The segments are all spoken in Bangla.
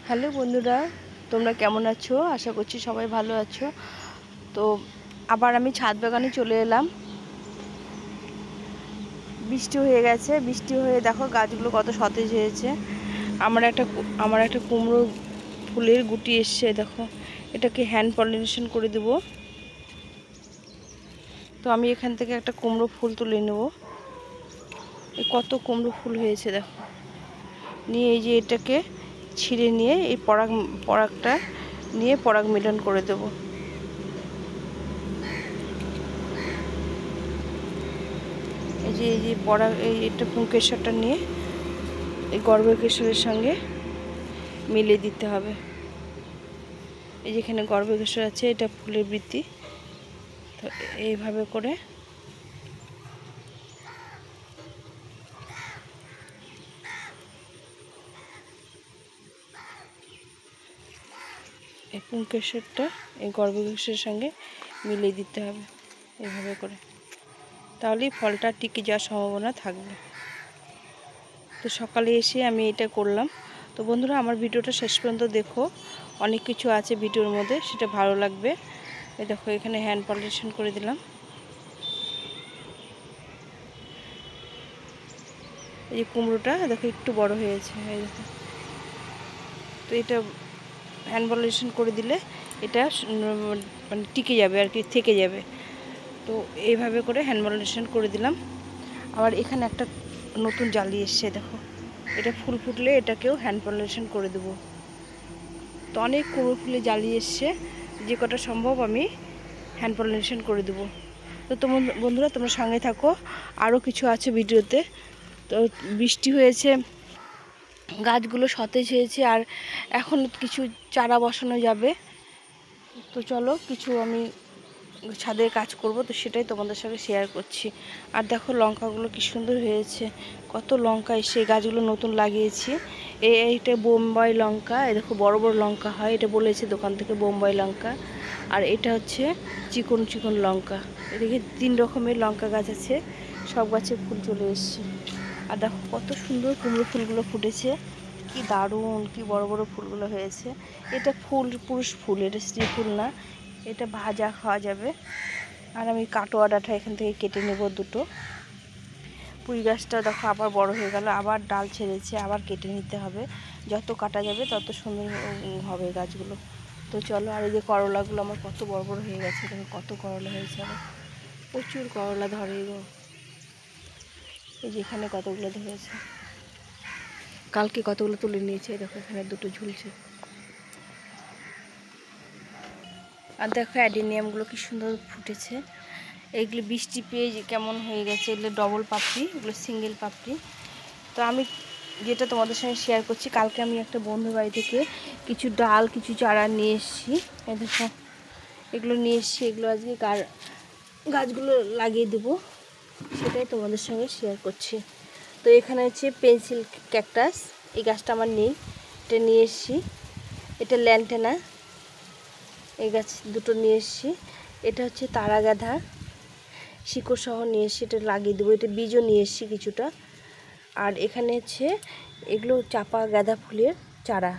হ্যালো বন্ধুরা, তোমরা কেমন আছো? আশা করছি সবাই ভালো আছো। তো আবার আমি ছাদ বাগানে চলে এলাম। বৃষ্টি হয়ে গেছে, বৃষ্টি হয়ে দেখো গাছগুলো কত সতেজ হয়েছে। আমার একটা কুমড়ো ফুলের গুটি এসছে, দেখো। এটাকে হ্যান্ড পলিনেশন করে দেব। তো আমি এখান থেকে একটা কুমড়ো ফুল তুলে নেব। কত কুমড়ো ফুল হয়েছে দেখো। নিয়ে এই যে এটাকে ছিঁড়ে নিয়ে এই পরাগটা নিয়ে পরাগ মিলন করে দেব। এই যে পরাগ এটা পুংকেশরটা নিয়ে এই গর্ভকেশরের সঙ্গে মিলিয়ে দিতে হবে। এই যেখানে গর্ভকেশর আছে, এটা ফুলের বৃত্তি। তো এইভাবে করে এই পুংকেশরটা এই গর্ভকেশরের সঙ্গে মিলিয়ে দিতে হবে এইভাবে করে, তাহলেই ফলটা টিকে যাওয়ার সম্ভাবনা থাকবে। তো সকালে এসে আমি এটা করলাম। তো বন্ধুরা, আমার ভিডিওটা শেষ পর্যন্ত দেখো, অনেক কিছু আছে ভিডিওর মধ্যে, সেটা ভালো লাগবে। এই দেখো এখানে হ্যান্ড পলিনেশন করে দিলাম। এই কুমড়োটা দেখো একটু বড় হয়েছে, এই দেখো। তো এটা হ্যান্ড পলিনেশন করে দিলে এটা মানে টিকে যাবে আর কি, থেকে যাবে। তো এইভাবে করে হ্যান্ড পলিনেশন করে দিলাম। আবার এখানে একটা নতুন জালি এসছে, দেখো। এটা ফুল ফুটলে এটাকেও হ্যান্ড পলিনেশন করে দেবো। তো অনেক কুমড়ো ফুলে জালি এসছে, যে কটা সম্ভব আমি হ্যান্ড পলিনেশন করে দেবো। তো বন্ধুরা, তোমরা সঙ্গে থাকো, আরও কিছু আছে ভিডিওতে। তো বৃষ্টি হয়েছে, গাছগুলো সতেজ হয়েছে, আর এখন কিছু চারা বসানো যাবে। তো চলো, কিছু আমি ছাদের কাজ করব, তো সেটাই তোমাদের সঙ্গে শেয়ার করছি। আর দেখো লঙ্কাগুলো কি সুন্দর হয়েছে, কত লঙ্কা এসে গাছগুলো নতুন লাগিয়েছি। এইটা বোম্বাই লঙ্কা, এই দেখো বড় বড় লঙ্কা হয়, এটা বলেছে দোকান থেকে বোম্বাই লঙ্কা। আর এটা হচ্ছে চিকন চিকন লঙ্কা। এদিকে 3 রকমের লঙ্কা গাছ আছে, সব গাছে ফুল চলে এসছে। আর দেখো কত সুন্দর কুমড়ো ফুলগুলো ফুটেছে, কি দারুণ, কি বড় বড় ফুলগুলো হয়েছে। এটা পুরুষ ফুল, এটা স্ত্রী ফুল না। এটা ভাজা খাওয়া যাবে। আর আমি কাটোয়া ডাঁটা এখান থেকে কেটে নেব দুটো। পুঁই গাছটা দেখো আবার বড় হয়ে গেল, আবার ডাল ছেড়েছে, আবার কেটে নিতে হবে। যত কাটা যাবে তত সুন্দর হবে গাছগুলো। তো চলো, আর এই যে করলাগুলো আমার কত বড় বড় হয়ে গেছে, দেখো কত করলা হয়েছে, আবার প্রচুর করলা ধরে গো। এই যে এখানে কতগুলো ধরেছে, কালকে কতগুলো তুলে নিয়েছে, দেখো এখানে দুটো ঝুলছে। আর দেখো অ্যাডিনিয়ামগুলো কি সুন্দর ফুটেছে। এইগুলো বৃষ্টি পেয়ে কেমন হয়ে গেছে, এগুলো ডবল পাপড়ি, এগুলো সিঙ্গেল পাপড়ি। তো আমি যেটা তোমাদের সঙ্গে শেয়ার করছি, কালকে আমি একটা বন্ধুর বাড়ি থেকে কিছু ডাল, কিছু চারা নিয়ে এসেছি। এই দেখো এগুলো নিয়ে এসেছি, এগুলো আজকে গাছগুলো লাগিয়ে দেবো, সেটাই তোমাদের সঙ্গে শেয়ার করছি। তো এখানে হচ্ছে পেন্সিল ক্যাকটাস, এই গাছটা আমার নেই, এটা নিয়ে এসেছি। এটা ল্যান্টেনা, এই গাছ দুটো নিয়ে এসেছি। এটা হচ্ছে তারা গাঁদা, শিকড় সহ নিয়ে এসেছি, এটা লাগিয়ে দেবো। এটা বীজও নিয়ে এসেছি কিছুটা। আর এখানে হচ্ছে এগুলো চাপা গাঁদা ফুলের চারা,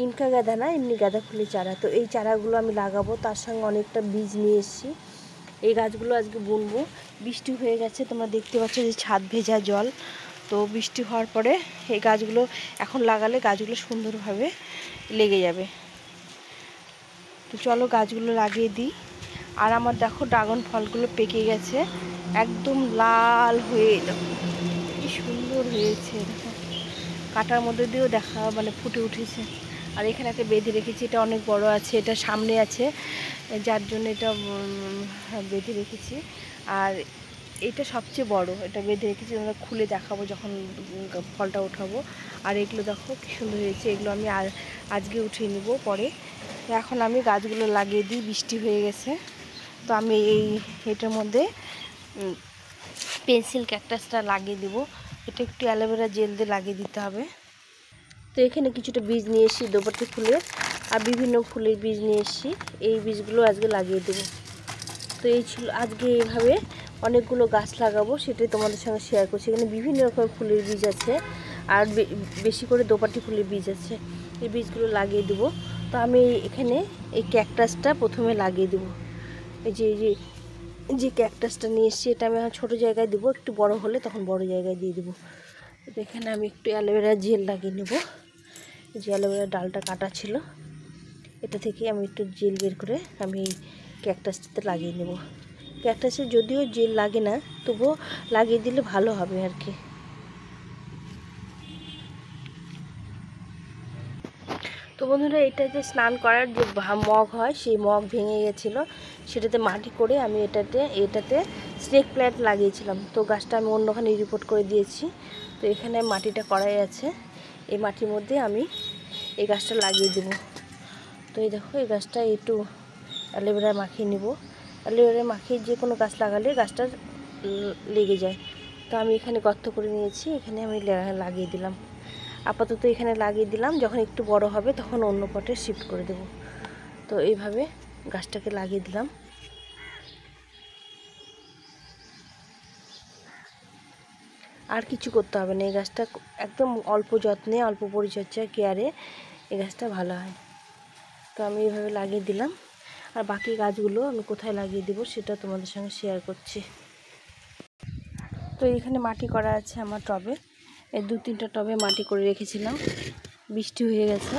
ইনকা গাঁদা না, এমনি গাঁদা ফুলের চারা। তো এই চারাগুলো আমি লাগাবো, তার সঙ্গে অনেকটা বীজ নিয়ে এসেছি। এই গাছগুলো আজকে বুনবো। বৃষ্টি হয়ে গেছে, তোমরা দেখতে পাচ্ছ যে ছাদ ভেজা জল। তো বৃষ্টি হওয়ার পরে এই গাছগুলো এখন লাগালে গাছগুলো সুন্দরভাবে লেগে যাবে। তো চলো গাছগুলো লাগিয়ে দিই। আর আমার দেখো ড্রাগন ফলগুলো পেকে গেছে, একদম লাল হয়ে, দেখো কি সুন্দর হয়েছে। দেখো কাটার মধ্যে দিয়েও দেখা মানে ফুটে উঠেছে। আর এখানে একটা বেঁধে রেখেছি, এটা অনেক বড় আছে, এটা সামনে আছে, যার জন্য এটা বেঁধে রেখেছি। আর এটা সবচেয়ে বড়, এটা বেঁধে রেখেছি, আমরা খুলে দেখাবো যখন ফলটা ওঠাবো। আর এগুলো দেখো কি সুন্দর হয়েছে, এগুলো আমি আজকে উঠিয়ে নেব পরে। তো এখন আমি গাছগুলো লাগিয়ে দিই, বৃষ্টি হয়ে গেছে। তো আমি এটার মধ্যে পেন্সিল ক্যাকটাসটা লাগিয়ে দেব। এটা একটু অ্যালোভেরা জেল দিয়ে লাগিয়ে দিতে হবে। তো এখানে কিছুটা বীজ নিয়ে এসেছি দোপাটি ফুলের, আর বিভিন্ন ফুলের বীজ নিয়ে এসেছি, এই বীজগুলো আজকে লাগিয়ে দেব। তো এই ছিল আজকে, এইভাবে অনেকগুলো গাছ লাগাবো, সেটাই তোমাদের সঙ্গে শেয়ার করছি। এখানে বিভিন্ন রকমের ফুলের বীজ আছে, আর বেশি করে দোপাটি ফুলের বীজ আছে, এই বীজগুলো লাগিয়ে দেবো। তো আমি এখানে এই ক্যাকটাসটা প্রথমে লাগিয়ে দেবো। এই যে ক্যাকটাসটা নিয়ে এসেছি, এটা আমি ছোটো জায়গায় দেবো, একটু বড় হলে তখন বড় জায়গায় দিয়ে দেবো। এখানে আমি একটু অ্যালোভেরা জেল লাগিয়ে নেব। যে অ্যালোভেরার ডালটা কাটা ছিল, এটা থেকে আমি একটু জেল বের করে আমি এই ক্যাকটাসটাতে লাগিয়ে নেব। ক্যাকটাসে যদিও জেল লাগে না, তবুও লাগিয়ে দিলে ভালো হবে আর কি। তো বন্ধুরা, এটাতে স্নান করার যে মগ হয়, সেই মগ ভেঙে গেছিলো, সেটাতে মাটি করে আমি এটাতে স্নেক প্ল্যান্ট লাগিয়েছিলাম। তো গাছটা আমি অন্যখানে রিপোর্ট করে দিয়েছি। তো এখানে মাটিটা করাই আছে, এই মাটির মধ্যে আমি এই গাছটা লাগিয়ে দেবো। তো এই দেখো, এই গাছটা একটু অ্যালোভেরা মাখিয়ে নেব। অ্যালোভেরা মাখিয়ে যে কোনো গাছ লাগালে গাছটা লেগে যায়। তো আমি এখানে গর্ত করে নিয়েছি, এখানে আমি লাগিয়ে দিলাম। আপাতত এখানে লাগিয়ে দিলাম, যখন একটু বড় হবে তখন অন্য পটে শিফট করে দেব। তো এইভাবে গাছটাকে লাগিয়ে দিলাম। আর কিছু করতে হবে না, এই গাছটা একদম অল্প যত্নে, অল্প পরিচর্যা, কেয়ারে এই গাছটা ভালো হয়। তো আমি এইভাবে লাগিয়ে দিলাম। আর বাকি গাছগুলো আমি কোথায় লাগিয়ে দেবো সেটা তোমাদের সঙ্গে শেয়ার করছি। তো এখানে মাটি করা আছে আমার টবে, এই 2-3টা টবে মাটি করে রেখেছিলাম, বৃষ্টি হয়ে গেছে।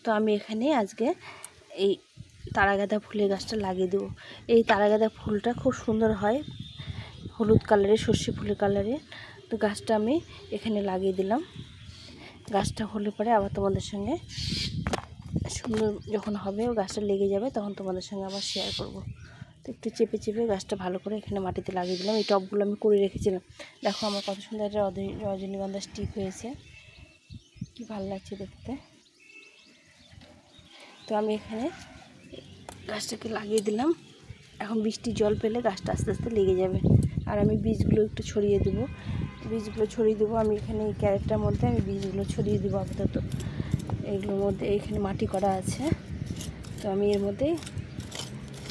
তো আমি এখানে আজকে এই তারাগাঁদা ফুলের গাছটা লাগিয়ে দেবো। এই তারাগাঁদা ফুলটা খুব সুন্দর হয়, হলুদ কালারের, সর্ষে ফুলের কালারের। তো গাছটা আমি এখানে লাগিয়ে দিলাম। গাছটা হলে পরে আবার তোমাদের সঙ্গে সুন্দর যখন হবে, ও গাছটা লেগে যাবে, তখন তোমাদের সঙ্গে আবার শেয়ার করব। তো একটু চেপে চেপে গাছটা ভালো করে এখানে মাটিতে লাগিয়ে দিলাম। এই টবগুলো আমি করে রেখেছিলাম। দেখো আমার কত সুন্দর একটা রজনীগন্ধা স্টিক হয়েছে, কি ভালো লাগছে দেখতে। তো আমি এখানে গাছটাকে লাগিয়ে দিলাম। এখন বৃষ্টির জল পেলে গাছটা আস্তে আস্তে লেগে যাবে। আর আমি বীজগুলো একটু ছড়িয়ে দেবো, আমি এখানে এই ক্যারেটটার মধ্যে আমি বীজগুলো ছড়িয়ে দেবো আপাতত। এইগুলোর মধ্যে এখানে মাটি করা আছে, তো আমি এর মধ্যে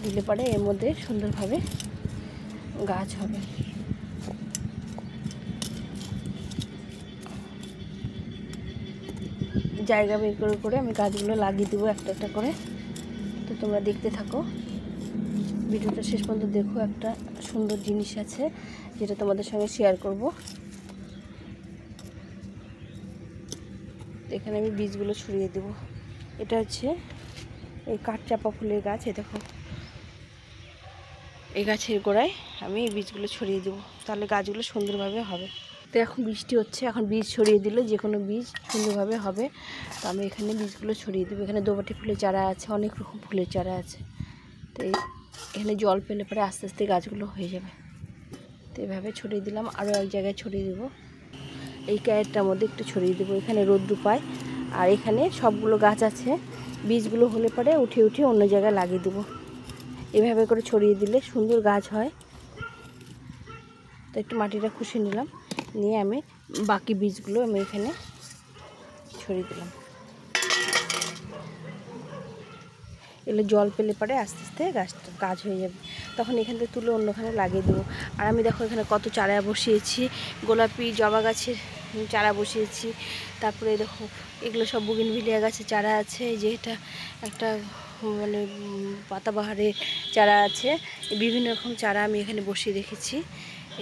দিলে পরে এর মধ্যে সুন্দরভাবে গাছ হবে। জায়গা বের করে করে আমি গাছগুলো লাগিয়ে দেবো একটা একটা করে। তো তোমরা দেখতে থাকো, ভিডিওটা শেষ পর্যন্ত দেখো। একটা সুন্দর জিনিস আছে যেটা তোমাদের সঙ্গে শেয়ার করব। এখানে আমি বীজগুলো ছড়িয়ে দেব। এটা হচ্ছে এই কাঠচাপা ফুলের গাছ, এই দেখো, এই গাছের গোড়ায় আমি এই বীজগুলো ছড়িয়ে দেবো, তাহলে গাছগুলো সুন্দরভাবে হবে। তো এখন বৃষ্টি হচ্ছে, এখন বীজ ছড়িয়ে দিলে যে কোনো বীজ সুন্দরভাবে হবে। তো আমি এখানে বীজগুলো ছড়িয়ে দেবো। এখানে দোপাটি ফুলের চারা আছে, অনেক রকম ফুলের চারা আছে। তো এখানে জল পেলে পরে আস্তে আস্তে গাছগুলো হয়ে যাবে। তো এইভাবে ছড়িয়ে দিলাম। আরও এক জায়গায় ছড়িয়ে দেবো, এই ক্যারেটটার মধ্যে একটু ছড়িয়ে দেবো, এখানে রোদ্দুর পায়। আর এখানে সবগুলো গাছ আছে, বীজগুলো হলে পরে উঠিয়ে উঠিয়ে অন্য জায়গায় লাগিয়ে দেবো। এভাবে করে ছড়িয়ে দিলে সুন্দর গাছ হয়। তো একটু মাটিটা খুশে নিলাম, নিয়ে আমি বাকি বীজগুলো আমি এখানে ছড়িয়ে দিলাম। এগুলো জল পেলে পরে আস্তে আস্তে গাছ হয়ে যাবে, তখন এখান থেকে তুলে অন্যখানে লাগিয়ে দেবো। আর আমি দেখো এখানে কত চারা বসিয়েছি, গোলাপি জবা গাছের চারা বসিয়েছি। তারপরে দেখো এগুলো সব বুগিনভিলিয়া গাছের চারা আছে। এই যে এটা একটা মানে পাতাবাহারের চারা আছে, বিভিন্ন রকম চারা আমি এখানে বসিয়ে রেখেছি।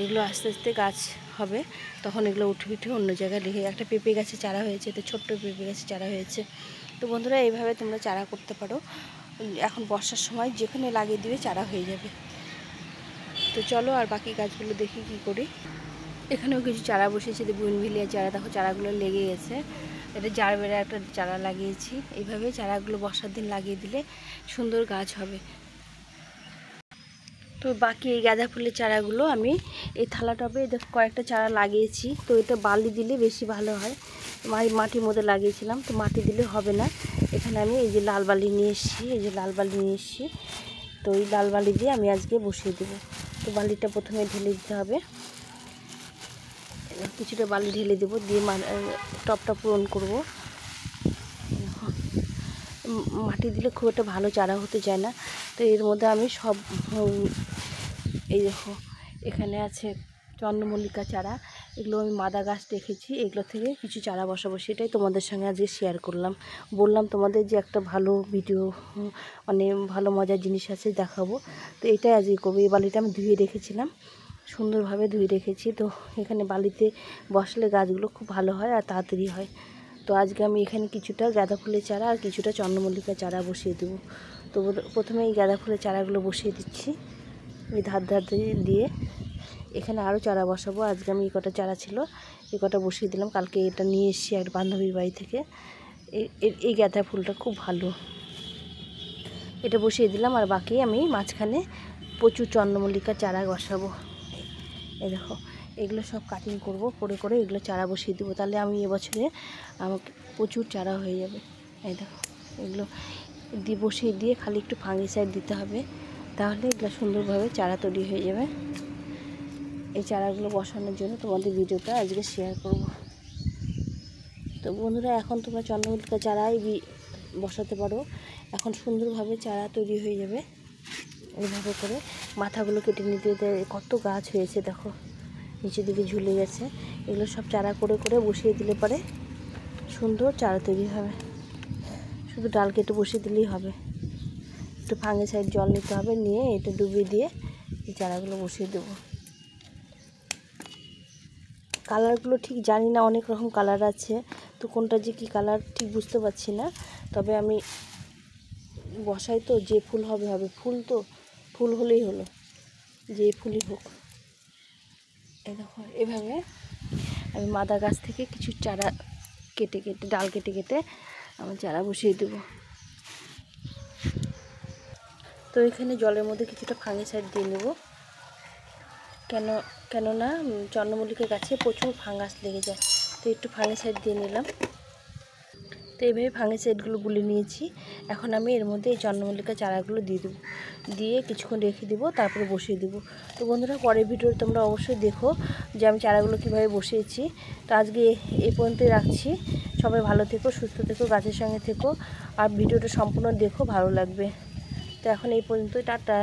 এগুলো আস্তে আস্তে গাছ হবে, তখন এগুলো উঠে উঠে অন্য জায়গায় লেগে। একটা পেঁপে গাছের চারা হয়েছে, তো ছোট্ট পেঁপে গাছের চারা হয়েছে। তো বন্ধুরা, এইভাবে তোমরা চারা করতে পারো। এখন বর্ষার সময় যেখানে লাগিয়ে দিবে চারা হয়ে যাবে। তো চলো আর বাকি গাছগুলো দেখি কি করি। এখানেও কিছু চারা বসিয়েছি, বুগিনভিলিয়া চারা, দেখো চারাগুলো লেগে গেছে। এটা জারবেরা একটা চারা লাগিয়েছি। এইভাবে চারাগুলো বর্ষার দিন লাগিয়ে দিলে সুন্দর গাছ হবে। তো বাকি এই গাঁদা ফুলের চারাগুলো আমি এই থালা টবে কয়েকটা চারা লাগিয়েছি। তো এটা বালি দিলে বেশি ভালো হয়, মাটির মধ্যে লাগিয়েছিলাম, তো মাটি দিলে হবে না। এখানে আমি এই যে লাল বালি নিয়ে এসেছি, তো এই লাল বালি দিয়ে আমি আজকে বসিয়ে দেবো। তো বালিটা প্রথমে ঢেলে দিতে হবে, কিছুটা বালি ঢেলে দেবো, দিয়ে টবটা পূরণ করব। মাটি দিলে খুব একটা ভালো চারা হতে চায় না। তো এর মধ্যে আমি এই দেখো এখানে আছে চন্দ্রমল্লিকা চারা, এগুলো আমি মাদা গাছ রেখেছি, এগুলো থেকে কিছু চারা বসাবো, সেটাই তোমাদের সঙ্গে আজকে শেয়ার করলাম। বললাম তোমাদের যে একটা ভালো ভিডিও, মানে ভালো মজার জিনিস আছে দেখাবো, তো এটাই আজকে করবো। এই বালিটা আমি ধুয়ে রেখেছিলাম, সুন্দরভাবে ধুয়ে রেখেছি। তো এখানে বালিতে বসলে গাছগুলো খুব ভালো হয় আর তাড়াতাড়ি হয়। তো আজকে আমি এখানে কিছুটা গাঁদা ফুলের চারা আর কিছুটা চন্দ্রমল্লিকার চারা বসিয়ে দেবো। তো প্রথমে এই গাঁদা ফুলের চারাগুলো বসিয়ে দিচ্ছি এই ধার দিয়ে। এখানে আরও চারা বসাবো। আজকে আমি এই কটা চারা ছিল, এই কটা বসিয়ে দিলাম। কালকে এটা নিয়ে এসেছি এক বান্ধবীর বাড়ি থেকে। এই গাঁদা ফুলটা খুব ভালো, এটা বসিয়ে দিলাম। আর বাকি আমি মাঝখানে প্রচুর চন্দ্রমল্লিকার চারা বসাবো। এই দেখো, এগুলো সব কাটিং করব, করে এগুলো চারা বসিয়ে দেবো। তাহলে আমি এবছরে আমাকে প্রচুর চারা হয়ে যাবে। এই দেখো, এগুলো বসিয়ে দিয়ে খালি একটু ফাঙ্গিসাইড দিতে হবে, তাহলে এগুলো সুন্দরভাবে চারা তৈরি হয়ে যাবে। এই চারাগুলো বসানোর জন্য তোমাদের ভিডিওটা আজকে শেয়ার করব। তো বন্ধুরা, এখন তোমরা চন্দ্রমল্লিকা চারাই বসাতে পারো, এখন সুন্দরভাবে চারা তৈরি হয়ে যাবে। এইভাবে করে মাথাগুলো কেটে নিতে কত গাছ হয়েছে দেখো, নিচের দিকে ঝুলে গেছে। এগুলো সব চারা করে বসিয়ে দিলে পরে সুন্দর চারা তৈরি হবে। শুধু ডাল কেটে বসিয়ে দিলেই হবে, একটু ফাঙ্গিসাইড জল নিতে হবে, নিয়ে এটা ডুবিয়ে দিয়ে এই চারাগুলো বসিয়ে দেবো। কালারগুলো ঠিক জানি না, অনেক রকম কালার আছে, তো কোনটা যে কী কালার ঠিক বুঝতে পারছি না। তবে আমি বসাই তো, যে ফুল হবে হবে, ফুল তো ফুল হলেই হলো, যে ফুলই হোক। এই দেখো, এভাবে আমি মাদা গাছ থেকে কিছু চারা কেটে ডাল কেটে আমার চারা বসিয়ে দেবো। তো এখানে জলের মধ্যে কিছুটা ফাঙ্গিসাইড দিয়ে নেব, কেননা চন্দ্রমল্লিকা গাছে প্রচুর ফাঙ্গাস লেগে যায়। তো একটু ফাঙ্গিসাইড দিয়ে নিলাম। তো এইভাবে ফাঙ্গিসাইডগুলো গুলে নিয়েছি। এখন আমি এর মধ্যে এই চন্দ্রমল্লিকা চারাগুলো দিয়ে দেবো, দিয়ে কিছুক্ষণ রেখে দেবো, তারপরে বসিয়ে দেবো। তো বন্ধুরা, পরের ভিডিও তোমরা অবশ্যই দেখো যে আমি চারাগুলো কীভাবে বসিয়েছি। তো আজকে এই পর্যন্তই রাখছি। সবাই ভালো থেকো, সুস্থ থেকো, গাছের সঙ্গে থেকো, আর ভিডিওটা সম্পূর্ণ দেখো, ভালো লাগবে। তো এখন এই পর্যন্তই, টাটা।